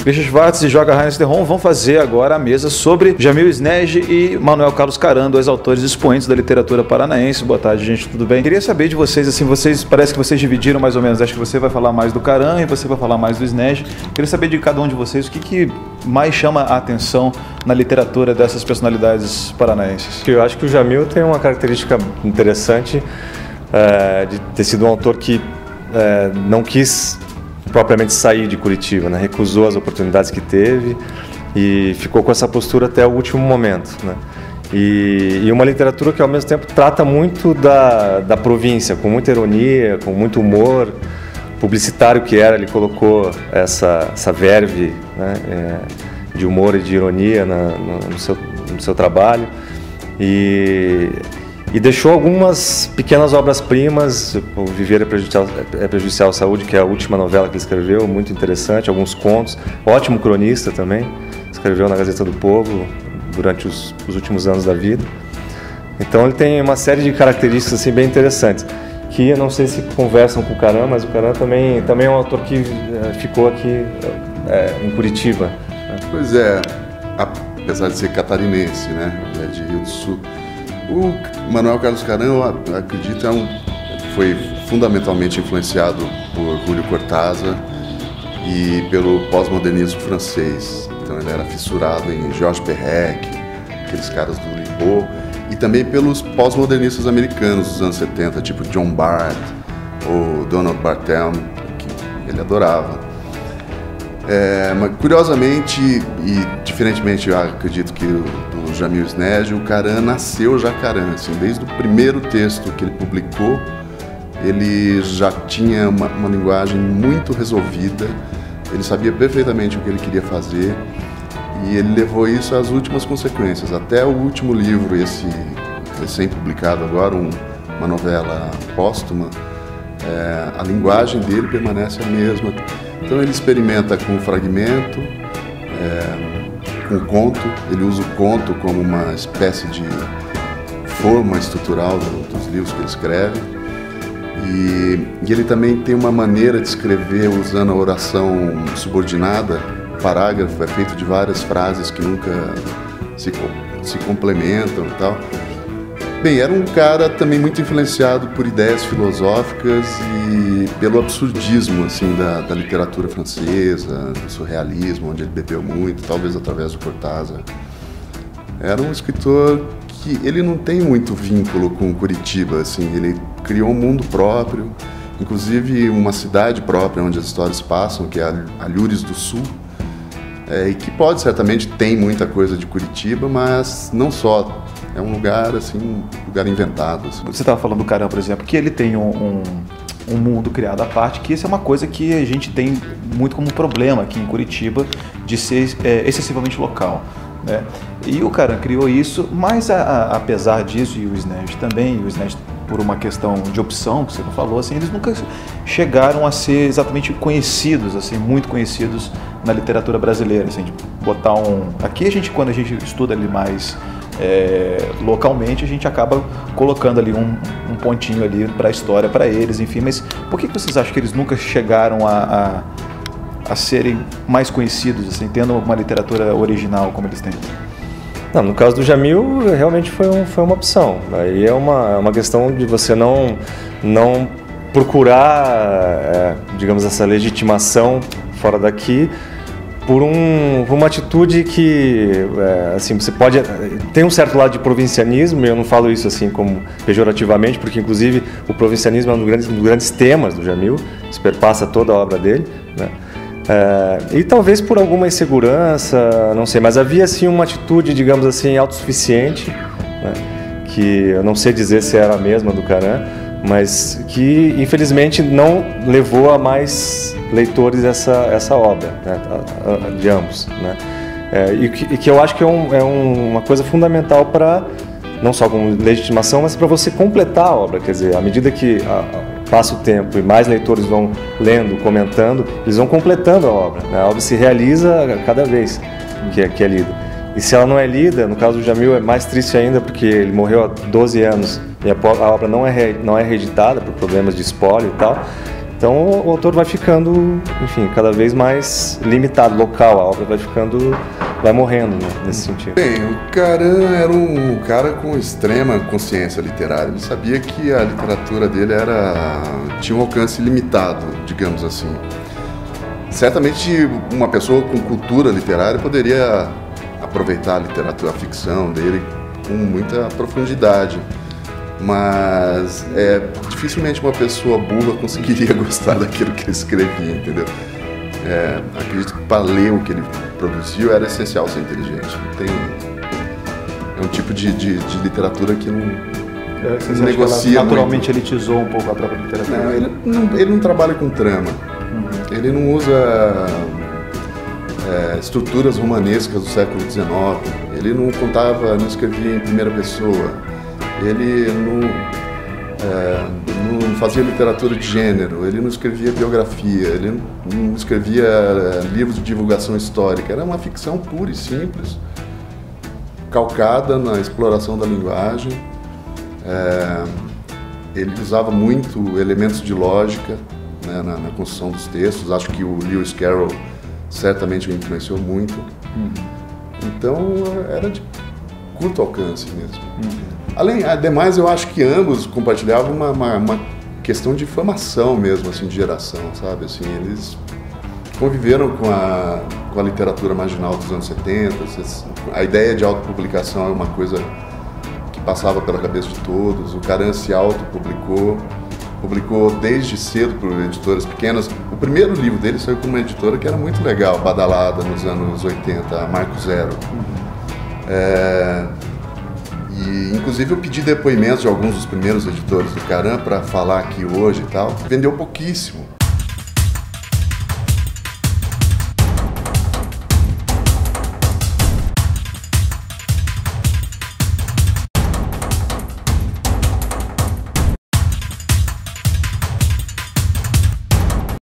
Christian Schwartz e Joga Heinz Terron vão fazer agora a mesa sobre Jamil Snejd e Manuel Carlos Caram, dois autores expoentes da literatura paranaense. Boa tarde, gente, tudo bem? Queria saber de vocês, assim, parece que vocês dividiram mais ou menos, acho que você vai falar mais do Caram e você vai falar mais do Snejd. Queria saber de cada um de vocês o que mais chama a atenção na literatura dessas personalidades paranaenses. Eu acho que o Jamil tem uma característica interessante de ter sido um autor que não quis propriamente sair de Curitiba, né? Recusou as oportunidades que teve e ficou com essa postura até o último momento, né? E uma literatura que ao mesmo tempo trata muito da província, com muita ironia, com muito humor publicitário que era. Ele colocou essa verve, né, de humor e de ironia no seu trabalho e deixou algumas pequenas obras-primas. O Viver é Prejudicial à Saúde, que é a última novela que ele escreveu, muito interessante, alguns contos, ótimo cronista também, escreveu na Gazeta do Povo durante os últimos anos da vida. Então ele tem uma série de características assim, bem interessantes, que eu não sei se conversam com o Caram, mas o Caram também é um autor que ficou aqui em Curitiba. Pois é, apesar de ser catarinense, né, de Rio do Sul, o Manuel Carlos Caram, eu acredito, foi fundamentalmente influenciado por Júlio Cortázar e pelo pós-modernismo francês. Então ele era fissurado em Georges Perec, aqueles caras do Rimbaud, e também pelos pós-modernistas americanos dos anos 70, tipo John Bart ou Donald Barthelme, que ele adorava. Mas curiosamente e diferentemente, eu acredito que do Jamil Snejd, o Caram nasceu já Caram, assim, desde o primeiro texto que ele publicou, ele já tinha uma linguagem muito resolvida, ele sabia perfeitamente o que ele queria fazer e ele levou isso às últimas consequências, até o último livro, esse recém-publicado agora, uma novela póstuma, a linguagem dele permanece a mesma. Então ele experimenta com o fragmento, com o conto, ele usa o conto como uma espécie de forma estrutural dos livros que ele escreve, e ele também tem uma maneira de escrever usando a oração subordinada. O parágrafo é feito de várias frases que nunca se complementam e tal. Bem, era um cara também muito influenciado por ideias filosóficas e pelo absurdismo assim, da literatura francesa, do surrealismo, onde ele bebeu muito, talvez através do Cortázar. Era um escritor que ele não tem muito vínculo com Curitiba, assim, ele criou um mundo próprio, inclusive uma cidade própria onde as histórias passam, que é Alhures do Sul, e que certamente tem muita coisa de Curitiba, mas não só. É um lugar, assim, um lugar inventado. Assim. Você estava falando do Caram, por exemplo, que ele tem um mundo criado à parte, que isso é uma coisa que a gente tem muito como problema aqui em Curitiba, de ser excessivamente local, né? E o Caram criou isso, mas apesar disso, e o Snejd também, por uma questão de opção, que você não falou, assim, eles nunca chegaram a ser exatamente conhecidos, assim, muito conhecidos na literatura brasileira. Assim, de botar aqui quando a gente estuda ali mais localmente, a gente acaba colocando ali um pontinho ali para a história, para eles, enfim. Mas por que vocês acham que eles nunca chegaram a serem mais conhecidos, assim, tendo uma literatura original como eles têm? Não, no caso do Jamil, realmente foi uma opção. Aí é uma questão de você não procurar, digamos, essa legitimação fora daqui por uma atitude que, assim, você pode... Tem um certo lado de provincianismo, e eu não falo isso assim como pejorativamente, porque inclusive o provincianismo é um dos grandes temas do Jamil, isso perpassa toda a obra dele, né? E talvez por alguma insegurança, não sei, mas havia assim uma atitude, digamos assim, autossuficiente, né? Que eu não sei dizer se era a mesma do Caram, mas que infelizmente não levou a mais leitores essa obra, né? De ambos, né? E que eu acho que é uma coisa fundamental para, não só como legitimação, mas para você completar a obra, quer dizer, à medida que passa o tempo e mais leitores vão lendo, comentando, eles vão completando a obra, né? A obra se realiza cada vez que é lida. E se ela não é lida, no caso do Jamil é mais triste ainda, porque ele morreu há 12 anos e a obra não é reeditada por problemas de espólio e tal. Então o autor vai ficando, enfim, cada vez mais limitado, local, a obra vai morrendo, né, nesse sentido. Bem, o Caran era um cara com extrema consciência literária. Ele sabia que a literatura dele tinha um alcance limitado, digamos assim. Certamente uma pessoa com cultura literária poderia aproveitar a literatura, a ficção dele com muita profundidade. Mas dificilmente uma pessoa burra conseguiria gostar daquilo que ele escrevia, entendeu? Acredito que para ler o que ele produziu era essencial ser inteligente. É um tipo de literatura que não negocia naturalmente muito. elitizou um pouco a própria literatura. Não, ele não trabalha com trama. Ele não usa estruturas romanescas do século XIX. Ele não escrevia em primeira pessoa. Ele não fazia literatura de gênero, ele não escrevia biografia, ele não escrevia livros de divulgação histórica. Era uma ficção pura e simples, calcada na exploração da linguagem. Ele usava muito elementos de lógica, né, na construção dos textos. Acho que o Lewis Carroll certamente o influenciou muito. Então era de curto alcance mesmo. Ademais, eu acho que ambos compartilhavam uma questão de formação mesmo, assim, de geração, sabe? Assim, eles conviveram com a literatura marginal dos anos 70. A ideia de autopublicação é uma coisa que passava pela cabeça de todos. O Caran se publicou desde cedo por editoras pequenas. O primeiro livro dele saiu por uma editora que era muito legal, badalada nos anos 80, a Marco Zero. E, inclusive, eu pedi depoimentos de alguns dos primeiros editores do Caran para falar aqui hoje e tal. Vendeu pouquíssimo.